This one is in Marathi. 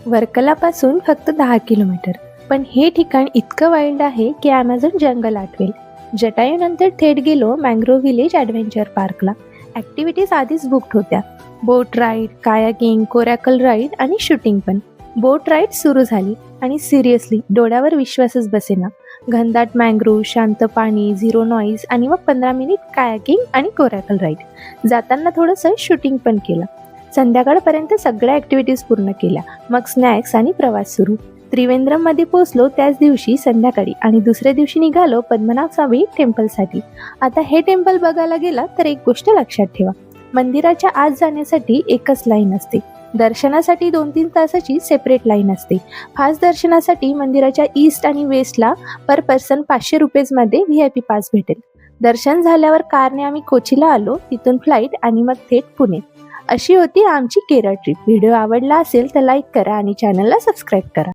वर्कलापासून फक्त 10 किलोमीटर, पण हे ठिकाण इतकं वाईल्ड आहे की ॲमेझॉन जंगल आठवेल. जटायूनंतर थेट गेलो मँग्रोव्ह विलेज ॲडव्हेंचर पार्कला. ॲक्टिव्हिटीज आधीच बुक्ड होत्या. बोट राईड, कायाकिंग, कोरॅकल राईड आणि शूटिंग पण. बोट राईड सुरू झाली आणि सिरियसली डोळ्यावर विश्वासच बसेना. घनदाट मँग्रोव्ह, शांत पाणी, झिरो नॉईज आणि मग 15 मिनिट कायाकिंग आणि कोरॅकल राईड. जाताना थोडंसं शूटिंग पण केलं. संध्याकाळपर्यंत सगळ्या ॲक्टिव्हिटीज पूर्ण केल्या. मग स्नॅक्स आणि प्रवास सुरू. त्रिवेंद्रममध्ये पोहोचलो त्याच दिवशी संध्याकाळी आणि दुसऱ्या दिवशी निघालो पद्मनाभ स्वामी टेम्पलसाठी. आता हे टेम्पल बघायला गेला तर एक गोष्ट लक्षात ठेवा, मंदिराच्या आत जाण्यासाठी एकच लाईन असते. दर्शनासाठी 2-3 तासाची सेपरेट लाईन असते. फास्ट दर्शनासाठी मंदिराच्या ईस्ट आणि वेस्टला पर पर्सन 500 रुपीजमध्ये VIP पास भेटेल. दर्शन झाल्यावर कारने आम्ही कोचीला आलो, तिथून फ्लाईट आणि मग थेट पुणे. अशी होती आमची केरळ ट्रिप. व्हिडिओ आवडला असेल तर लाईक करा आणि चॅनलला सबस्क्राईब करा.